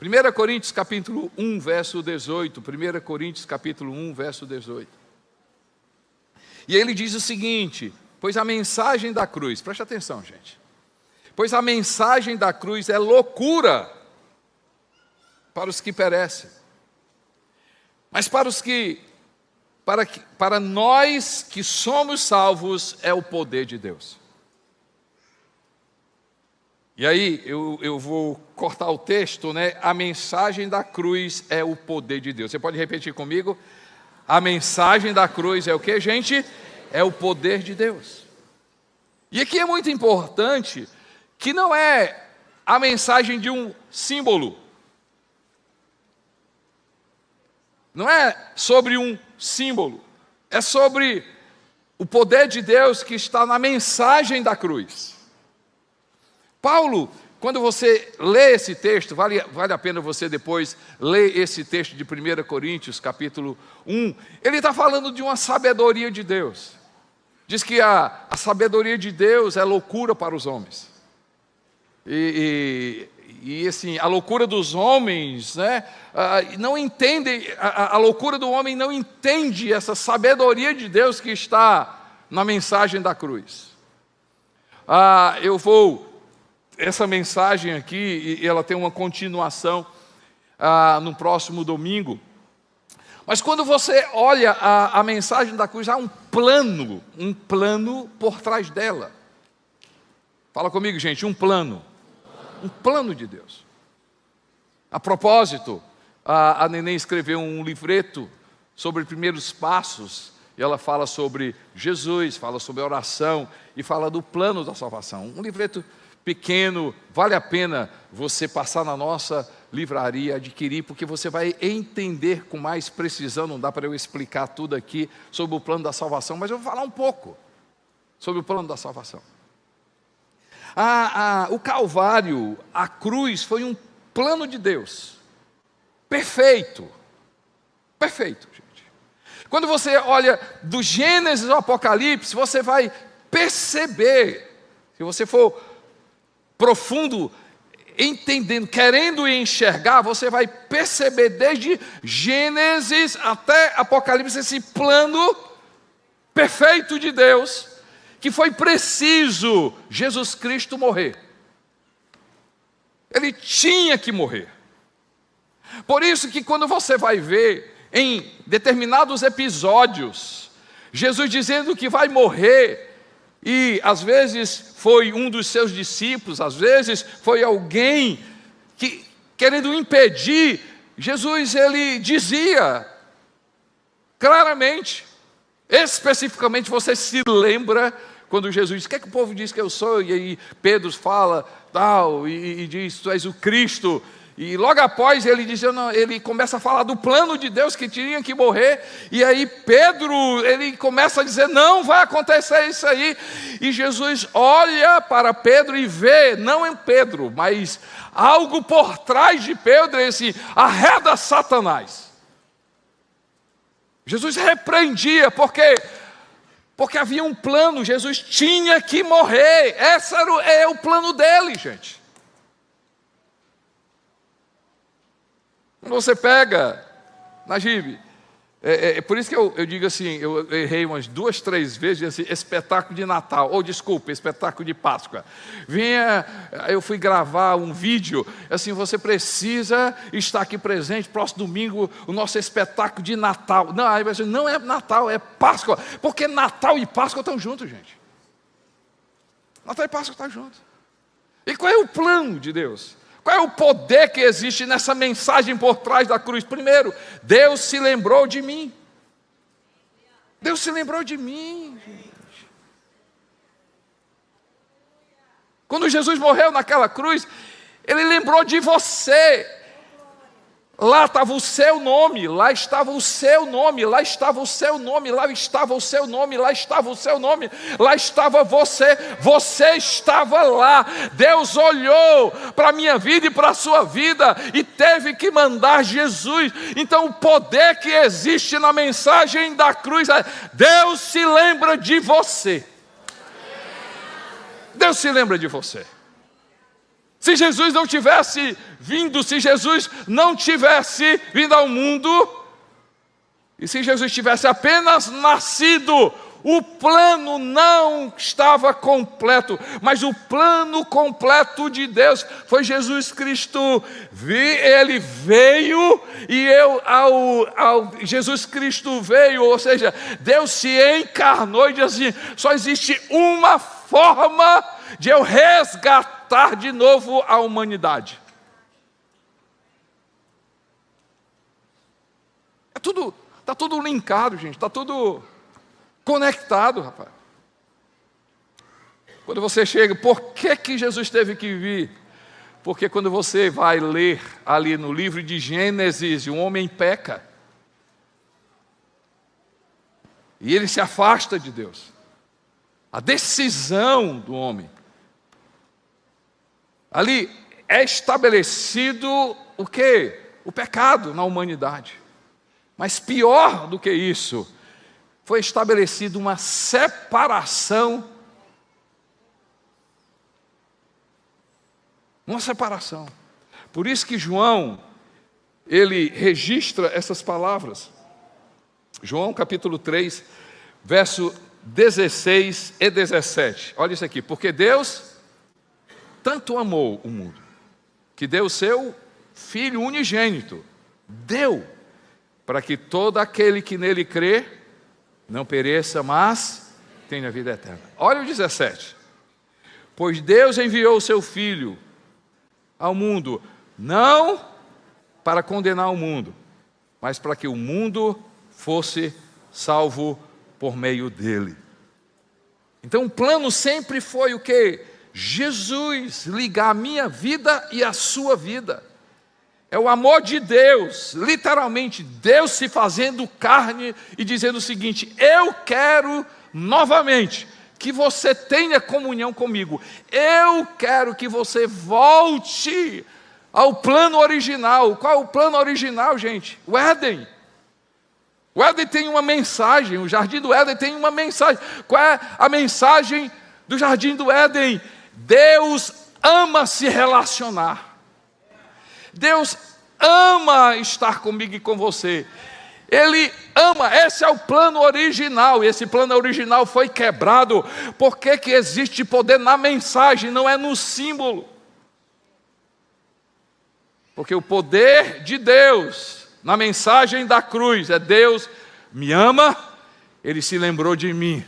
1 Coríntios capítulo 1, verso 18. 1 Coríntios capítulo 1, verso 18. E ele diz o seguinte: pois a mensagem da cruz, preste atenção, gente. Pois a mensagem da cruz é loucura para os que perecem, mas para nós que somos salvos é o poder de Deus. E aí eu vou cortar o texto, né? A mensagem da cruz é o poder de Deus. Você pode repetir comigo? A mensagem da cruz é o que, gente? É o poder de Deus. E aqui é muito importante que não é a mensagem de um símbolo. Não é sobre um símbolo. É sobre o poder de Deus que está na mensagem da cruz. Paulo, quando você lê esse texto, vale a pena você depois ler esse texto de 1 Coríntios, capítulo 1, ele está falando de uma sabedoria de Deus. Diz que a sabedoria de Deus é loucura para os homens. E assim, a loucura dos homens, né, não entende, a loucura do homem não entende essa sabedoria de Deus que está na mensagem da cruz. Essa mensagem aqui, ela tem uma continuação no próximo domingo. Mas quando você olha a mensagem da cruz, há um plano por trás dela. Fala comigo, gente, um plano de Deus. A propósito, a Neném escreveu um livreto sobre primeiros passos, e ela fala sobre Jesus, fala sobre a oração, e fala do plano da salvação. Um livreto pequeno, vale a pena você passar na nossa livraria, adquirir, porque você vai entender com mais precisão. Não dá para eu explicar tudo aqui sobre o plano da salvação, mas eu vou falar um pouco sobre o plano da salvação. O Calvário, a cruz, foi um plano de Deus, perfeito, gente. Quando você olha do Gênesis ao Apocalipse, você vai perceber, se você for profundo, entendendo, querendo enxergar, você vai perceber desde Gênesis até Apocalipse esse plano perfeito de Deus, que foi preciso Jesus Cristo morrer. Ele tinha que morrer. Por isso que quando você vai ver em determinados episódios, Jesus dizendo que vai morrer, e às vezes foi um dos seus discípulos, às vezes foi alguém que, querendo impedir, Jesus, ele dizia claramente, especificamente, você se lembra quando Jesus diz: o que é que o povo diz que eu sou? E aí Pedro fala tal, e diz: tu és o Cristo. E logo após ele diz, ele começa a falar do plano de Deus que tinha que morrer. E aí Pedro, ele começa a dizer: não vai acontecer isso aí. E Jesus olha para Pedro e vê, não em Pedro, mas algo por trás de Pedro, esse arreda Satanás. Jesus repreendia, porque havia um plano, Jesus tinha que morrer. Esse é o plano dele, gente. Quando você pega, Najib, é por isso que eu digo assim, eu errei umas 2, 3 vezes, assim, espetáculo de Natal, ou desculpa, espetáculo de Páscoa. Eu fui gravar um vídeo, assim, você precisa estar aqui presente, próximo domingo, o nosso espetáculo de Natal. Não, aí você, não é Natal, é Páscoa, porque Natal e Páscoa estão juntos, gente. Natal e Páscoa estão juntos. E qual é o plano de Deus? Qual é o poder que existe nessa mensagem por trás da cruz? Primeiro, Deus se lembrou de mim. Deus se lembrou de mim, gente. Quando Jesus morreu naquela cruz, Ele lembrou de você. Lá estava o seu nome, lá estava o seu nome, lá estava o seu nome, lá estava o seu nome, lá estava o seu nome, lá estava você estava lá. Deus olhou para a minha vida e para a sua vida e teve que mandar Jesus. Então o poder que existe na mensagem da cruz é: Deus se lembra de você. Deus se lembra de você. Se Jesus não tivesse vindo, se Jesus não tivesse vindo ao mundo, e se Jesus tivesse apenas nascido, o plano não estava completo, mas o plano completo de Deus foi Jesus Cristo. Ele veio e Jesus Cristo veio, ou seja, Deus se encarnou e diz assim: só existe uma forma de eu resgatar de novo a humanidade. Está tudo linkado, gente, está tudo conectado, rapaz. Quando você chega, por que Jesus teve que vir? Porque quando você vai ler ali no livro de Gênesis, um homem peca. E ele se afasta de Deus. A decisão do homem. Ali é estabelecido o quê? O pecado na humanidade. Mas pior do que isso, foi estabelecida uma separação. Uma separação. Por isso que João, ele registra essas palavras. João capítulo 3, verso 16 e 17. Olha isso aqui. Porque Deus tanto amou o mundo, que deu o seu Filho unigênito. Deu, para que todo aquele que nele crê, não pereça, mas tenha vida eterna. Olha o 17. Pois Deus enviou o seu Filho ao mundo, não para condenar o mundo, mas para que o mundo fosse salvo por meio dele. Então o plano sempre foi o quê? Jesus ligar a minha vida e a sua vida. É o amor de Deus, literalmente Deus se fazendo carne e dizendo o seguinte: eu quero novamente que você tenha comunhão comigo. Eu quero que você volte ao plano original. Qual é o plano original, gente? O Éden. O Éden tem uma mensagem, o Jardim do Éden tem uma mensagem. Qual é a mensagem do Jardim do Éden? Deus ama se relacionar. Deus ama estar comigo e com você. Ele ama, esse é o plano original, e esse plano original foi quebrado. Por que existe poder na mensagem, não é no símbolo? Porque o poder de Deus na mensagem da cruz é: Deus me ama, Ele se lembrou de mim.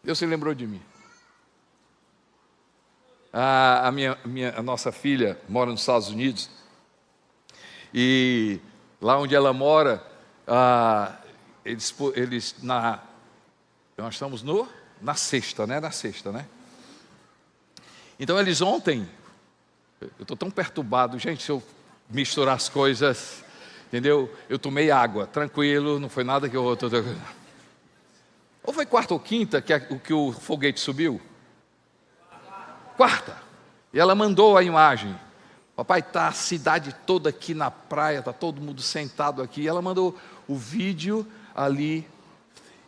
Deus se lembrou de mim. A nossa filha mora nos Estados Unidos, e lá onde ela mora, nós estamos na sexta, né? Na sexta, né? Então eles ontem, eu estou tão perturbado, gente, se eu misturar as coisas, entendeu? Eu tomei água, tranquilo, não foi nada que eu... Ou foi quarta ou quinta que o foguete subiu? Quarta. E ela mandou a imagem. Papai, está a cidade toda aqui na praia, está todo mundo sentado aqui. E ela mandou o vídeo ali.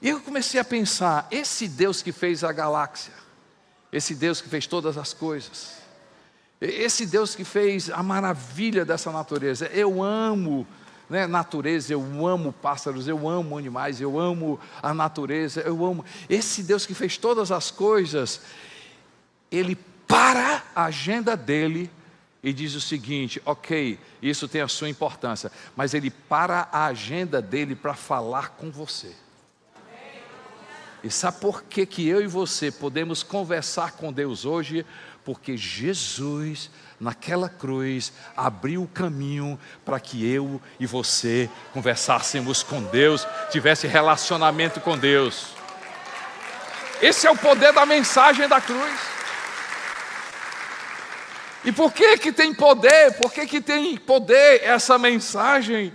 E eu comecei a pensar, esse Deus que fez a galáxia, esse Deus que fez todas as coisas, esse Deus que fez a maravilha dessa natureza. Eu amo, né, natureza, eu amo pássaros, eu amo animais, eu amo a natureza, eu amo. Esse Deus que fez todas as coisas, Ele para a agenda dele e diz o seguinte: ok, isso tem a sua importância, mas Ele para a agenda dele para falar com você. E sabe por que eu e você podemos conversar com Deus hoje? Porque Jesus, naquela cruz, abriu o caminho para que eu e você conversássemos com Deus, tivesse relacionamento com Deus. Esse é o poder da mensagem da cruz. E por que tem poder? Por que tem poder essa mensagem?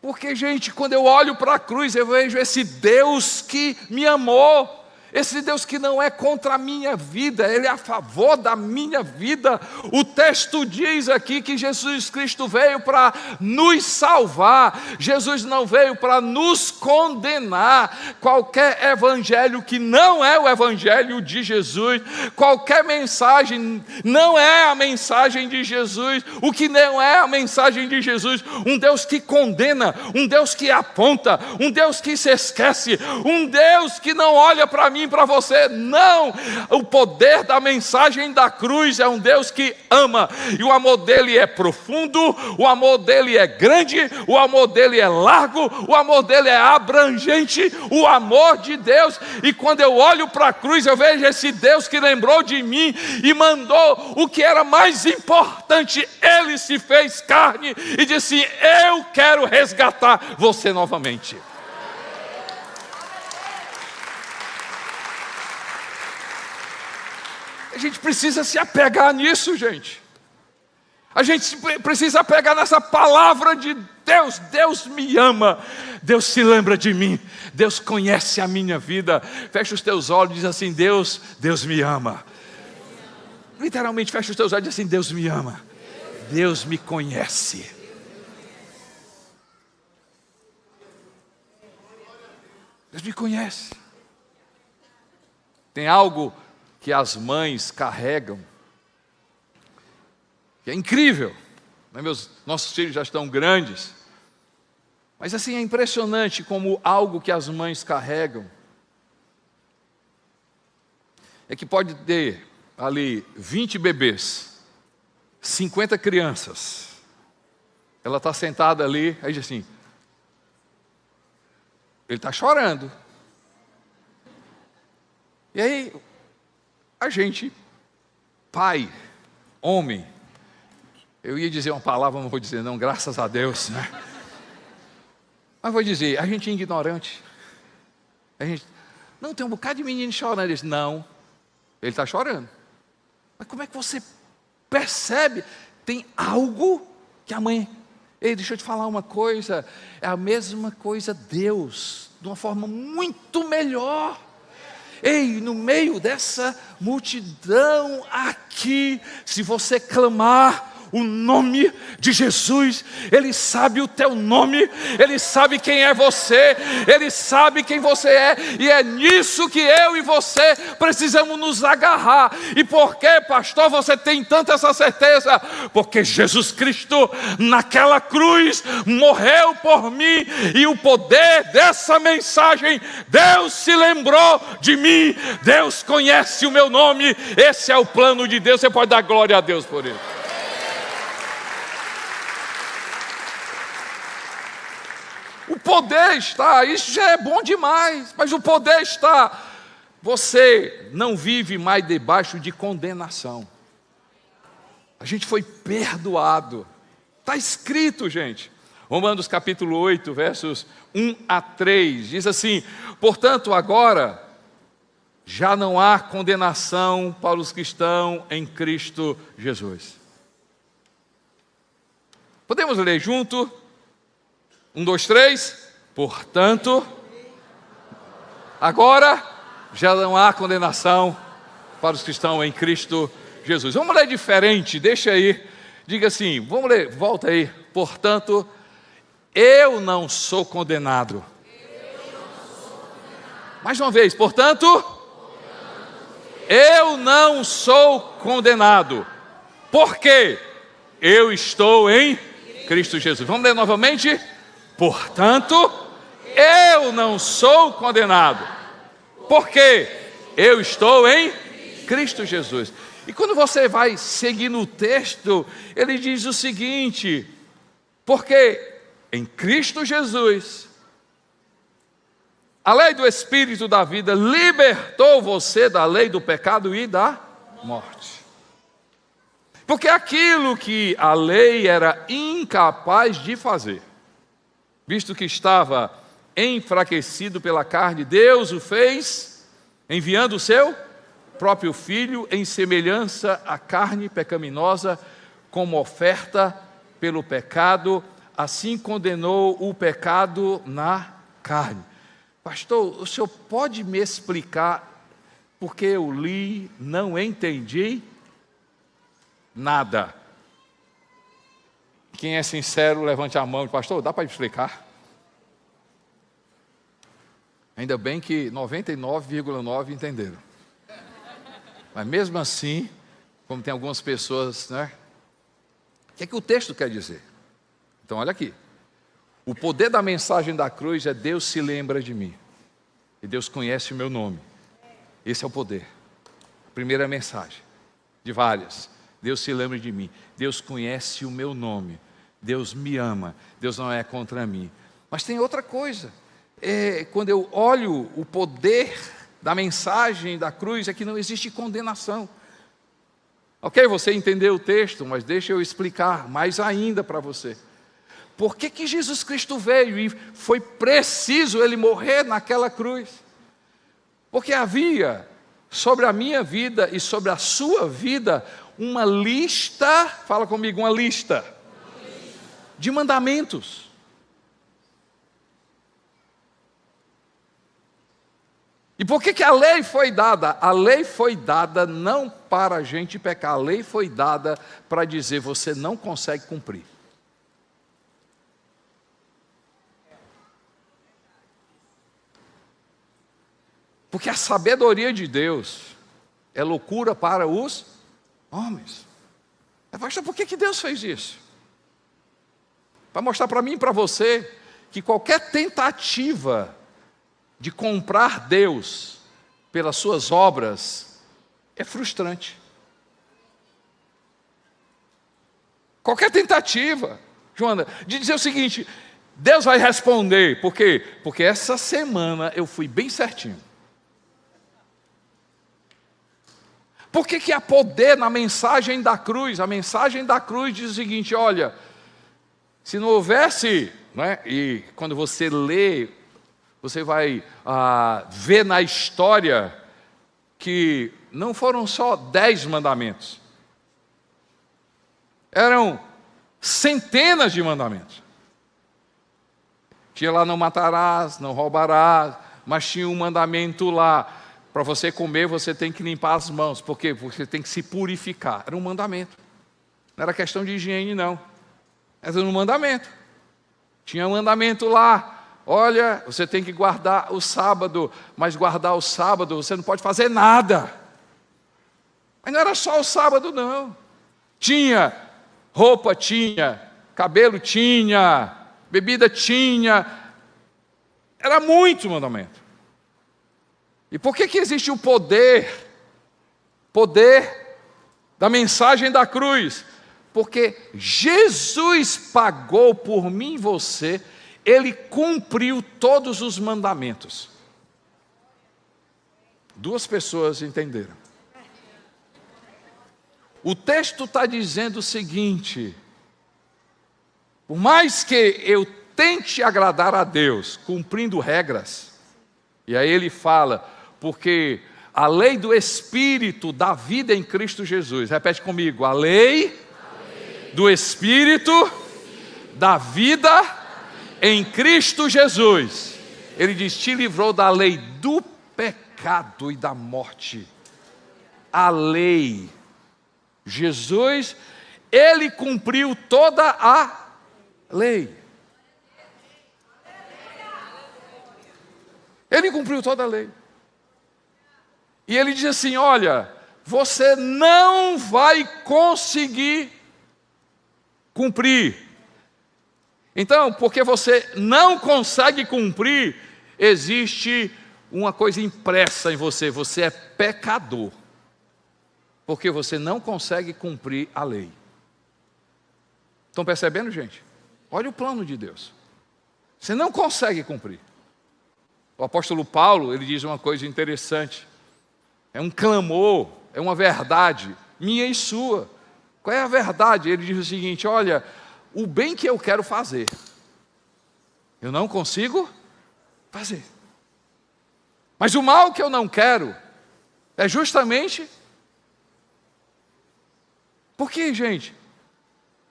Porque, gente, quando eu olho para a cruz, eu vejo esse Deus que me amou. Esse Deus que não é contra a minha vida, Ele é a favor da minha vida. O texto diz aqui que Jesus Cristo veio para nos salvar. Jesus não veio para nos condenar. Qualquer evangelho que não é o evangelho de Jesus, qualquer mensagem não é a mensagem de Jesus. O que não é a mensagem de Jesus, um Deus que condena, um Deus que aponta, um Deus que se esquece, um Deus que não olha para mim, para você, não. O poder da mensagem da cruz é um Deus que ama, e o amor dele é profundo, o amor dele é grande, o amor dele é largo, o amor dele é abrangente, o amor de Deus. E quando eu olho para a cruz, eu vejo esse Deus que lembrou de mim e mandou o que era mais importante. Ele se fez carne e disse: eu quero resgatar você novamente. A gente precisa se apegar nisso, gente. A gente precisa apegar nessa palavra de Deus. Deus me ama, Deus se lembra de mim, Deus conhece a minha vida. Fecha os teus olhos e diz assim: Deus me ama. Literalmente fecha os teus olhos e diz assim: Deus me ama, Deus me conhece. Deus me conhece. Tem algo que as mães carregam, que é incrível, né? Nossos filhos já estão grandes, mas assim é impressionante como algo que as mães carregam, é que pode ter ali 20 bebês, 50 crianças, ela está sentada ali, aí diz assim: ele está chorando. E aí, a gente, pai, homem, eu ia dizer uma palavra, não vou dizer não, graças a Deus, né? Mas vou dizer, a gente é ignorante. A gente, não, tem um bocado de menino chorando. Ele diz: não, ele está chorando. Mas como é que você percebe? Tem algo que a mãe... Ei, deixa eu te falar uma coisa, é a mesma coisa Deus, de uma forma muito melhor. Ei, no meio dessa multidão aqui, se você clamar o nome de Jesus, Ele sabe o teu nome, Ele sabe quem é você, Ele sabe quem você é, e é nisso que eu e você precisamos nos agarrar. E por que, pastor, você tem tanta essa certeza? Porque Jesus Cristo naquela cruz morreu por mim, e o poder dessa mensagem: Deus se lembrou de mim, Deus conhece o meu nome. Esse é o plano de Deus. Você pode dar glória a Deus por isso. O poder está, isso já é bom demais, mas o poder está. Você não vive mais debaixo de condenação. A gente foi perdoado. Está escrito, gente. Romanos capítulo 8, versos 1 a 3, diz assim: portanto, agora já não há condenação para os que estão em Cristo Jesus. Podemos ler junto? 1, 2, 3. Portanto, agora já não há condenação para os que estão em Cristo Jesus. Vamos ler diferente, deixa aí. Diga assim, vamos ler, volta aí. Portanto, eu não sou condenado. Mais uma vez, portanto, eu não sou condenado. Por quê? Eu estou em Cristo Jesus. Vamos ler novamente? Portanto, eu não sou condenado. Por quê? Eu estou em Cristo Jesus. E quando você vai seguindo o texto, ele diz o seguinte: porque em Cristo Jesus, a lei do Espírito da vida libertou você da lei do pecado e da morte. Porque aquilo que a lei era incapaz de fazer, visto que estava enfraquecido pela carne, Deus o fez, enviando o seu próprio Filho em semelhança à carne pecaminosa, como oferta pelo pecado, assim condenou o pecado na carne. Pastor, o senhor pode me explicar porque eu li, não entendi nada. Quem é sincero, levante a mão. Pastor, dá para explicar? Ainda bem que 99,9% entenderam. Mas mesmo assim, como tem algumas pessoas, né? O que é que o texto quer dizer? Então olha aqui. O poder da mensagem da cruz é: Deus se lembra de mim. E Deus conhece o meu nome. Esse é o poder. A primeira mensagem, de várias. Deus se lembra de mim. Deus conhece o meu nome. Deus me ama. Deus não é contra mim. Mas tem outra coisa. Quando eu olho o poder da mensagem da cruz, é que não existe condenação. Ok, você entendeu o texto, mas deixa eu explicar mais ainda para você. Por que que Jesus Cristo veio e foi preciso Ele morrer naquela cruz? Porque havia sobre a minha vida e sobre a sua vida uma lista, fala comigo, uma lista de mandamentos. E por que que a lei foi dada? A lei foi dada não para a gente pecar, a lei foi dada para dizer: você não consegue cumprir. Porque a sabedoria de Deus é loucura para os homens. Pastor, por que Deus fez isso? Para mostrar para mim e para você que qualquer tentativa de comprar Deus pelas suas obras é frustrante. Qualquer tentativa, Joana, de dizer o seguinte: Deus vai responder. Por quê? Porque essa semana eu fui bem certinho. Por que que há poder na mensagem da cruz? A mensagem da cruz diz o seguinte: olha, se não houvesse, né, e quando você lê, você vai ver na história que não foram só 10 mandamentos, eram centenas de mandamentos. Tinha lá: não matarás, não roubarás, mas tinha um mandamento lá: para você comer, você tem que limpar as mãos, porque você tem que se purificar. Era um mandamento. Não era questão de higiene, não. Era um mandamento. Tinha um mandamento lá: olha, você tem que guardar o sábado, mas guardar o sábado você não pode fazer nada. Mas não era só o sábado, não. Tinha roupa, tinha cabelo, tinha bebida, tinha. Era muito mandamento. E por que que existe o poder da mensagem da cruz? Porque Jesus pagou por mim e você, Ele cumpriu todos os mandamentos. Duas pessoas entenderam. O texto está dizendo o seguinte: por mais que eu tente agradar a Deus, cumprindo regras, e aí ele fala: porque a lei do Espírito da vida em Cristo Jesus, repete comigo, a lei do Espírito da vida em Cristo Jesus. Ele diz: te livrou da lei do pecado e da morte. A lei. Jesus, Ele cumpriu toda a lei. Ele cumpriu toda a lei. E Ele diz assim: olha, você não vai conseguir cumprir. Então, porque você não consegue cumprir, existe uma coisa impressa em você: você é pecador. Porque você não consegue cumprir a lei. Estão percebendo, gente? Olha o plano de Deus. Você não consegue cumprir. O apóstolo Paulo, ele diz uma coisa interessante. É um clamor, é uma verdade, minha e sua. Qual é a verdade? Ele diz o seguinte: olha, o bem que eu quero fazer, eu não consigo fazer. Mas o mal que eu não quero, é justamente... Por quê, gente?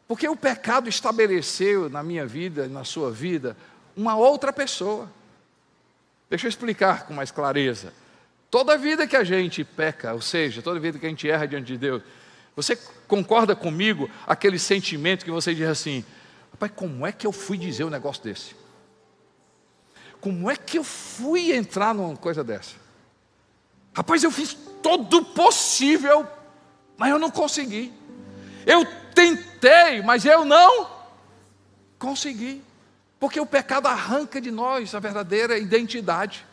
Porque o pecado estabeleceu na minha vida, na sua vida, uma outra pessoa. Deixa eu explicar com mais clareza. Toda vida que a gente peca, ou seja, toda vida que a gente erra diante de Deus, você concorda comigo, aquele sentimento que você diz assim: rapaz, como é que eu fui dizer um negócio desse? Como é que eu fui entrar numa coisa dessa? Rapaz, eu fiz todo o possível, mas eu não consegui. Eu tentei, mas eu não consegui. Porque o pecado arranca de nós a verdadeira identidade.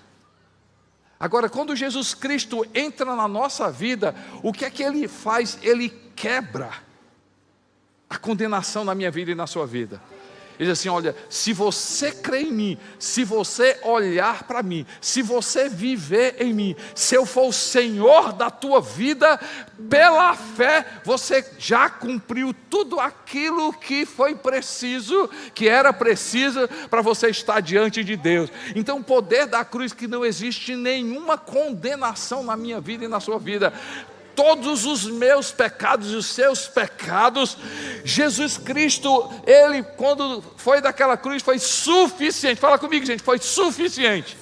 Agora, quando Jesus Cristo entra na nossa vida, o que é que Ele faz? Ele quebra a condenação na minha vida e na sua vida. Ele diz assim: olha, se você crer em mim, se você olhar para mim, se você viver em mim, se eu for o Senhor da tua vida, pela fé, você já cumpriu tudo aquilo que foi preciso, que era preciso para você estar diante de Deus. Então o poder da cruz, que não existe nenhuma condenação na minha vida e na sua vida. Todos os meus pecados e os seus pecados, Jesus Cristo, Ele, quando foi daquela cruz, foi suficiente. Fala comigo, gente, foi suficiente.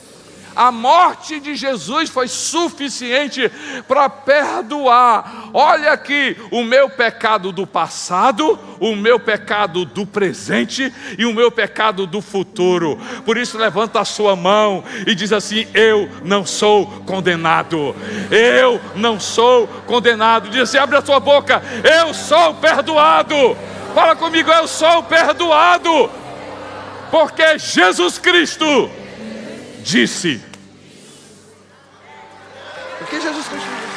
A morte de Jesus foi suficiente para perdoar. Olha aqui, o meu pecado do passado, o meu pecado do presente e o meu pecado do futuro. Por isso levanta a sua mão e diz assim: eu não sou condenado. Eu não sou condenado. Diz assim, abre a sua boca: eu sou perdoado. Fala comigo: eu sou perdoado. Porque Jesus Cristo disse. Porque Jesus Cristo disse.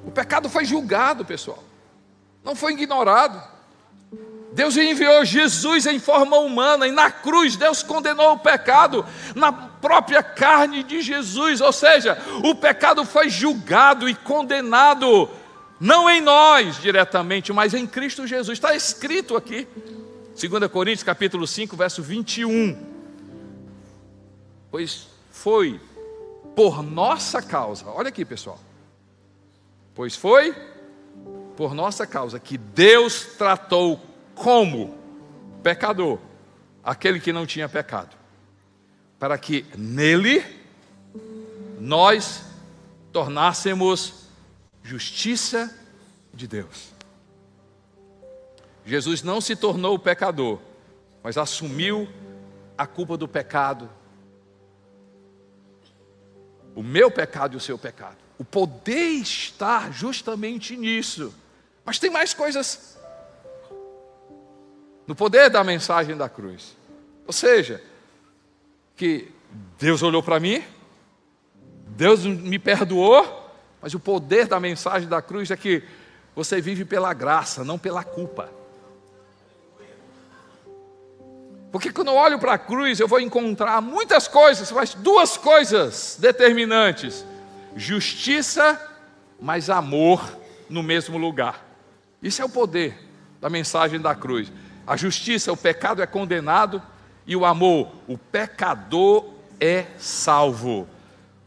O pecado foi julgado, pessoal. Não foi ignorado. Deus enviou Jesus em forma humana, e na cruz Deus condenou o pecado na própria carne de Jesus. Ou seja, o pecado foi julgado e condenado, não em nós diretamente, mas em Cristo Jesus. Está escrito aqui, 2 Coríntios capítulo 5, verso 21. Pois foi por nossa causa, olha aqui, pessoal. Pois foi por nossa causa que Deus tratou como pecador aquele que não tinha pecado, para que nele nós tornássemos justiça de Deus. Jesus não se tornou pecador, mas assumiu a culpa do pecado, o meu pecado e o seu pecado. O poder está justamente nisso. Mas tem mais coisas no poder da mensagem da cruz. Ou seja, que Deus olhou para mim, Deus me perdoou, mas o poder da mensagem da cruz é que você vive pela graça, não pela culpa. Porque quando eu olho para a cruz, eu vou encontrar muitas coisas, mas duas coisas determinantes: justiça, mas amor no mesmo lugar. Isso é o poder da mensagem da cruz. A justiça, o pecado é condenado, e o amor, o pecador é salvo.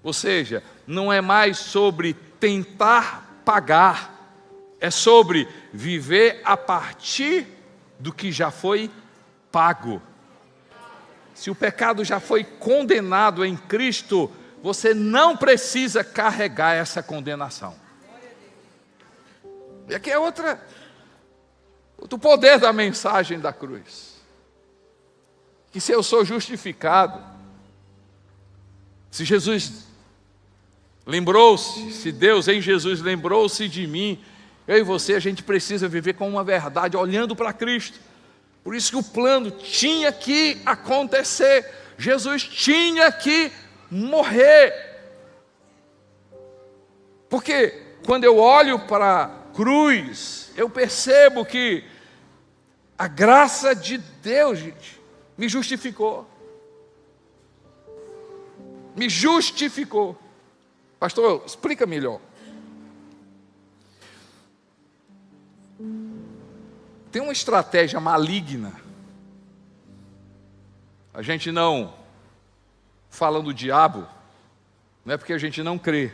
Ou seja, não é mais sobre tentar pagar, é sobre viver a partir do que já foi pago. Se o pecado já foi condenado em Cristo, você não precisa carregar essa condenação. E aqui é outro poder da mensagem da cruz. Que se eu sou justificado, se Jesus lembrou-se, se Deus em Jesus lembrou-se de mim, eu e você, a gente precisa viver com uma verdade, olhando para Cristo. Por isso que o plano tinha que acontecer. Jesus tinha que morrer. Porque quando eu olho para a cruz, eu percebo que a graça de Deus, gente, me justificou. Me justificou. Pastor, explica melhor. Tem uma estratégia maligna. A gente não fala no diabo, não é porque a gente não crê.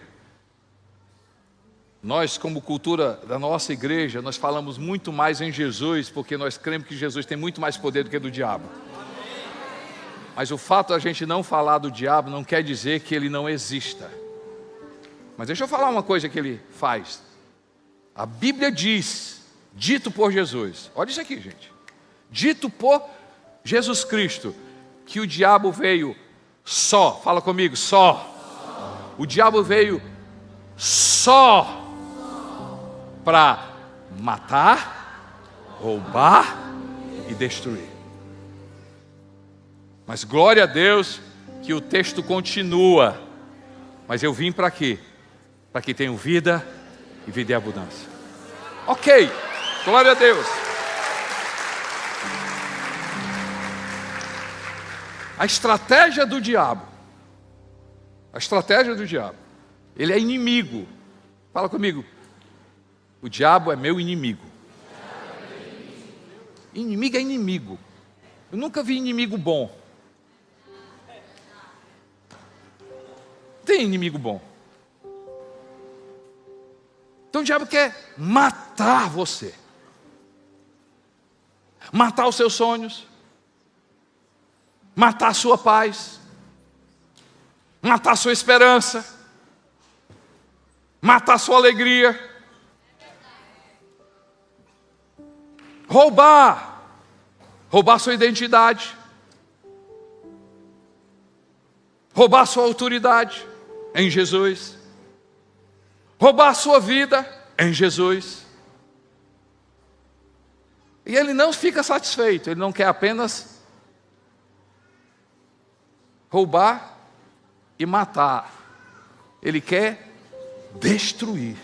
Nós, como cultura da nossa igreja, nós falamos muito mais em Jesus, porque nós cremos que Jesus tem muito mais poder do que do diabo. Mas o fato de a gente não falar do diabo não quer dizer que ele não exista. Mas deixa eu falar uma coisa que ele faz. A Bíblia diz, dito por Jesus, olha isso aqui, gente. Dito por Jesus Cristo, que o diabo veio só, fala comigo, só. O diabo veio só para matar, roubar e destruir. Mas glória a Deus que o texto continua. Mas eu vim para quê? Para que tenham vida e vida em abundância. Ok, glória a Deus. A estratégia do diabo. Ele é inimigo. Fala comigo. O diabo é meu inimigo. Inimigo é inimigo. Eu nunca vi inimigo bom. Tem inimigo bom. Então o diabo quer matar você. Matar os seus sonhos. Matar a sua paz. Matar a sua esperança. Matar a sua alegria. Roubar sua identidade, roubar sua autoridade em Jesus, roubar sua vida em Jesus. E ele não fica satisfeito, ele não quer apenas roubar e matar, ele quer destruir.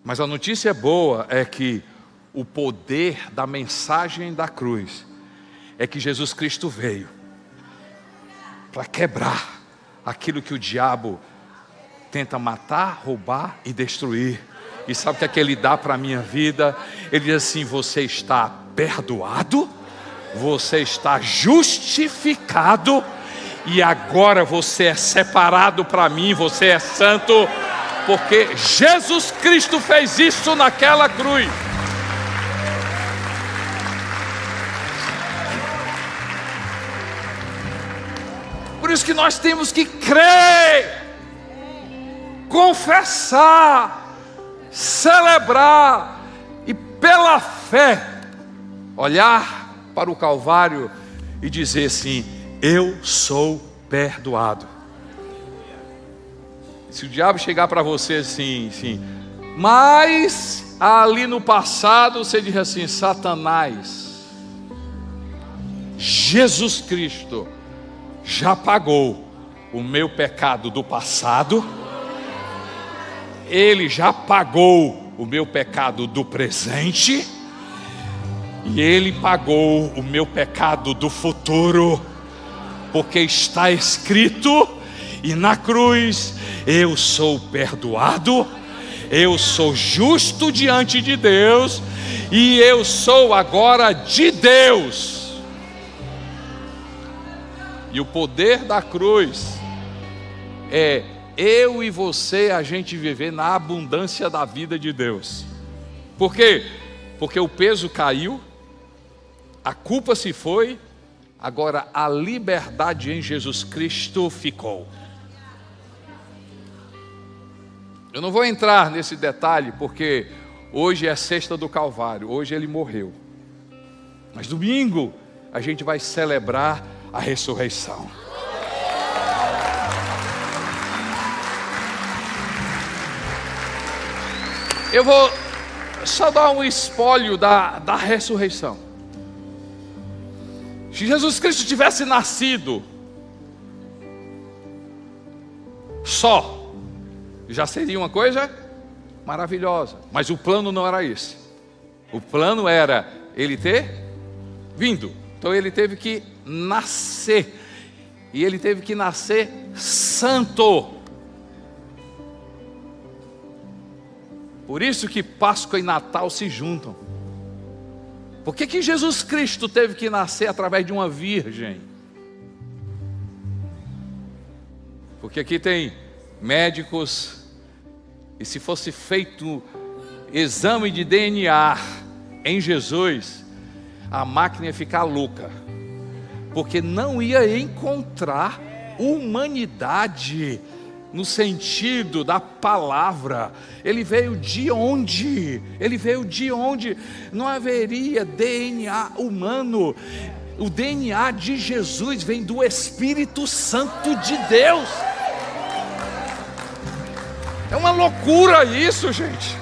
Mas a notícia boa é que o poder da mensagem da cruz é que Jesus Cristo veio para quebrar aquilo que o diabo tenta matar, roubar e destruir. E sabe o que ele dá para a minha vida? Ele diz assim: você está perdoado, você está justificado e agora você é separado para mim, você é santo. Porque Jesus Cristo fez isso naquela cruz. Por isso que nós temos que crer, confessar, celebrar e pela fé olhar para o Calvário e dizer assim: eu sou perdoado. Se o diabo chegar para você assim, mas ali no passado você diz assim: Satanás, Jesus Cristo já pagou o meu pecado do passado, Ele já pagou o meu pecado do presente, e Ele pagou o meu pecado do futuro, porque está escrito. E na cruz, eu sou perdoado, eu sou justo diante de Deus, e eu sou agora de Deus. E o poder da cruz é eu e você, a gente viver na abundância da vida de Deus. Por quê? Porque o peso caiu, a culpa se foi, agora a liberdade em Jesus Cristo ficou. Eu não vou entrar nesse detalhe, porque hoje é a sexta do Calvário, hoje ele morreu. Mas domingo a gente vai celebrar a ressurreição. Eu vou só dar um espólio da ressurreição. Se Jesus Cristo tivesse nascido só, já seria uma coisa maravilhosa. Mas o plano não era esse. O plano era ele ter vindo. Então ele teve que nascer. E ele teve que nascer santo. Por isso que Páscoa e Natal se juntam. Por que Jesus Cristo teve que nascer através de uma virgem? Porque aqui tem médicos, e se fosse feito exame de DNA, em Jesus, a máquina ia ficar louca, porque não ia encontrar humanidade no sentido da palavra. Ele veio de onde? Ele veio de onde? Não haveria DNA humano. O DNA de Jesus vem do Espírito Santo de Deus. É uma loucura isso, gente.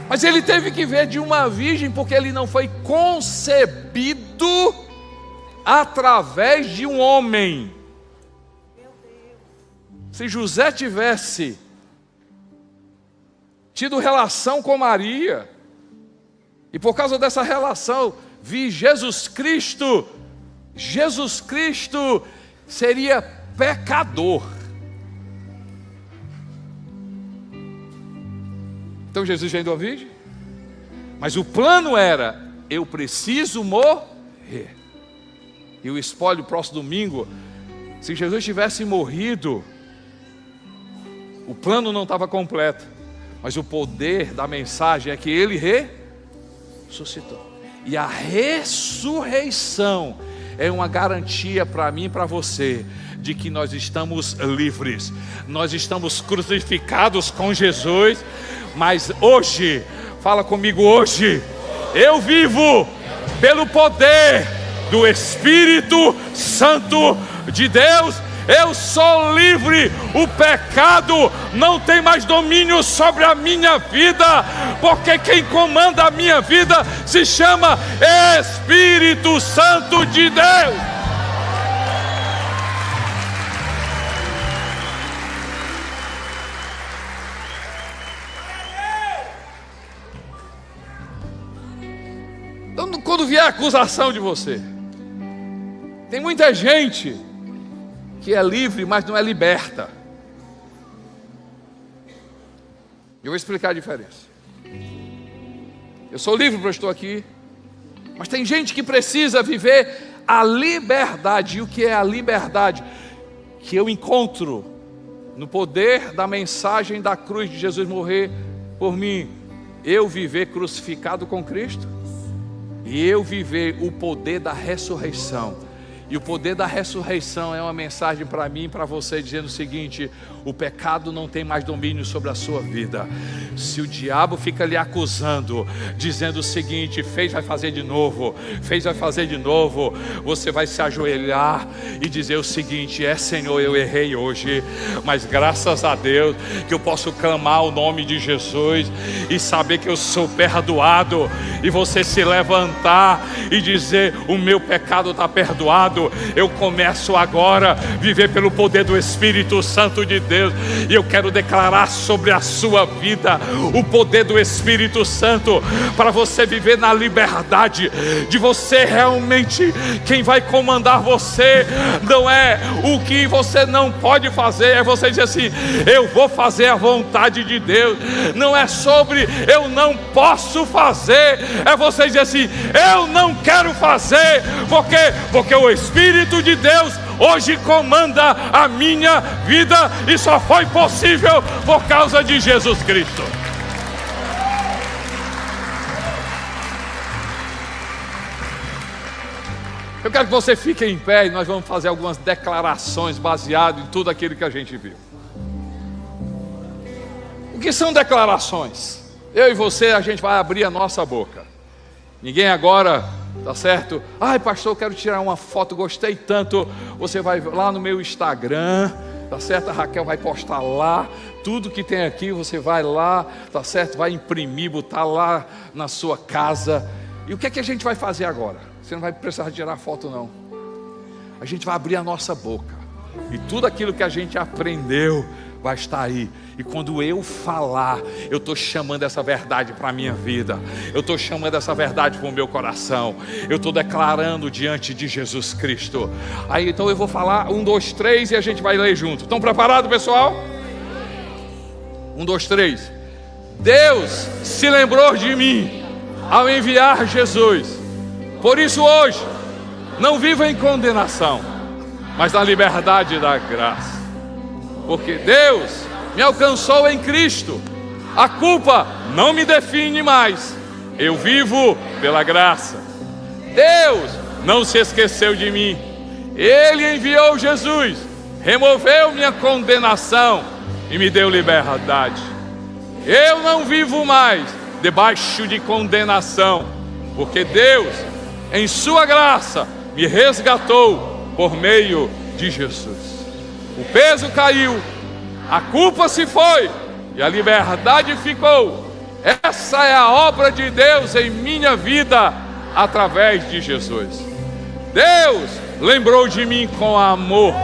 Mas ele teve que vir de uma virgem, porque ele não foi concebido através de um homem. Se José tivesse tido relação com Maria, e por causa dessa relação vi Jesus Cristo seria pecador. Então Jesus veio de uma virgem, mas o plano era: eu preciso morrer. E o spoiler, próximo domingo, se Jesus tivesse morrido, o plano não estava completo, mas o poder da mensagem é que ele ressuscitou. E a ressurreição é uma garantia para mim e para você de que nós estamos livres. Nós estamos crucificados com Jesus, mas hoje, fala comigo, hoje eu vivo pelo poder do Espírito Santo de Deus. Eu sou livre, o pecado não tem mais domínio sobre a minha vida, porque quem comanda a minha vida se chama Espírito Santo de Deus. Então, quando vier a acusação de você, tem muita gente que é livre, mas não é liberta. Eu vou explicar a diferença. Eu sou livre porque eu estou aqui, mas tem gente que precisa viver a liberdade. E o que é a liberdade? Que eu encontro no poder da mensagem da cruz de Jesus morrer por mim. Eu viver crucificado com Cristo, e eu viver o poder da ressurreição. E o poder da ressurreição é uma mensagem para mim e para você, dizendo o seguinte: o pecado não tem mais domínio sobre a sua vida. Se o diabo fica lhe acusando, dizendo o seguinte: fez, vai fazer de novo, fez, vai fazer de novo, você vai se ajoelhar e dizer o seguinte: Senhor, eu errei hoje, mas graças a Deus que eu posso clamar o nome de Jesus e saber que eu sou perdoado. E você se levantar e dizer: o meu pecado está perdoado. Eu começo agora a viver pelo poder do Espírito Santo de Deus, e eu quero declarar sobre a sua vida o poder do Espírito Santo, para você viver na liberdade de você realmente, quem vai comandar você não é o que você não pode fazer, é você dizer assim: eu vou fazer a vontade de Deus. Não é sobre eu não posso fazer, é você dizer assim: eu não quero fazer, porque o Espírito de Deus hoje comanda a minha vida, e só foi possível por causa de Jesus Cristo. Eu quero que você fique em pé e nós vamos fazer algumas declarações baseadas em tudo aquilo que a gente viu. O que são declarações? Eu e você, a gente vai abrir a nossa boca. Ninguém agora, tá certo? Ai, pastor, eu quero tirar uma foto, gostei tanto. Você vai lá no meu Instagram, tá certo? A Raquel vai postar lá tudo que tem aqui. Você vai lá, tá certo? Vai imprimir, botar lá na sua casa. E o que é que a gente vai fazer agora? Você não vai precisar tirar foto, não. A gente vai abrir a nossa boca, e tudo aquilo que a gente aprendeu vai estar aí. E quando eu falar, eu estou chamando essa verdade para a minha vida, eu estou chamando essa verdade para o meu coração, eu estou declarando diante de Jesus Cristo. Aí então eu vou falar 1, 2, 3 e a gente vai ler junto. Estão preparados, pessoal? 1, 2, 3. Deus se lembrou de mim ao enviar Jesus. Por isso hoje não vivo em condenação, mas na liberdade da graça. Porque Deus me alcançou em Cristo. A culpa não me define mais. Eu vivo pela graça. Deus não se esqueceu de mim. Ele enviou Jesus, removeu minha condenação e me deu liberdade. Eu não vivo mais debaixo de condenação, porque Deus, em sua graça, me resgatou por meio de Jesus. O peso caiu, a culpa se foi e a liberdade ficou. Essa é a obra de Deus em minha vida através de Jesus. Deus lembrou de mim com amor,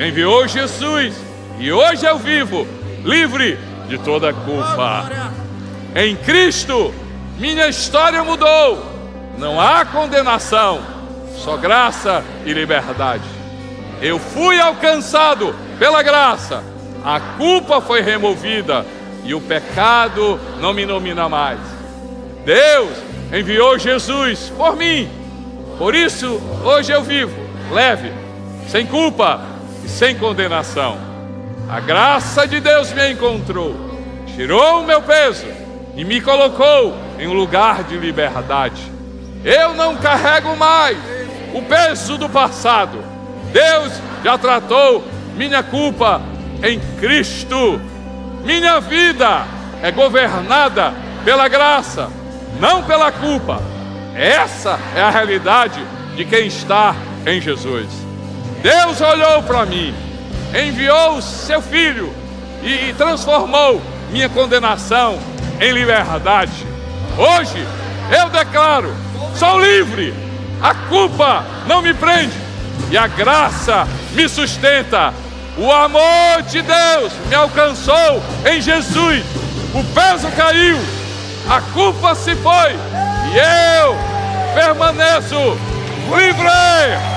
enviou Jesus e hoje eu vivo livre de toda culpa. Em Cristo, minha história mudou. Não há condenação, só graça e liberdade. Eu fui alcançado pela graça, a culpa foi removida e o pecado não me domina mais. Deus enviou Jesus por mim, por isso hoje eu vivo leve, sem culpa e sem condenação. A graça de Deus me encontrou, tirou o meu peso e me colocou em um lugar de liberdade. Eu não carrego mais o peso do passado. Deus já tratou minha culpa em Cristo. Minha vida é governada pela graça, não pela culpa. Essa é a realidade de quem está em Jesus. Deus olhou para mim, enviou o seu Filho e transformou minha condenação em liberdade. Hoje eu declaro: sou livre, a culpa não me prende e a graça me sustenta. O amor de Deus me alcançou em Jesus. O peso caiu, a culpa se foi e eu permaneço livre.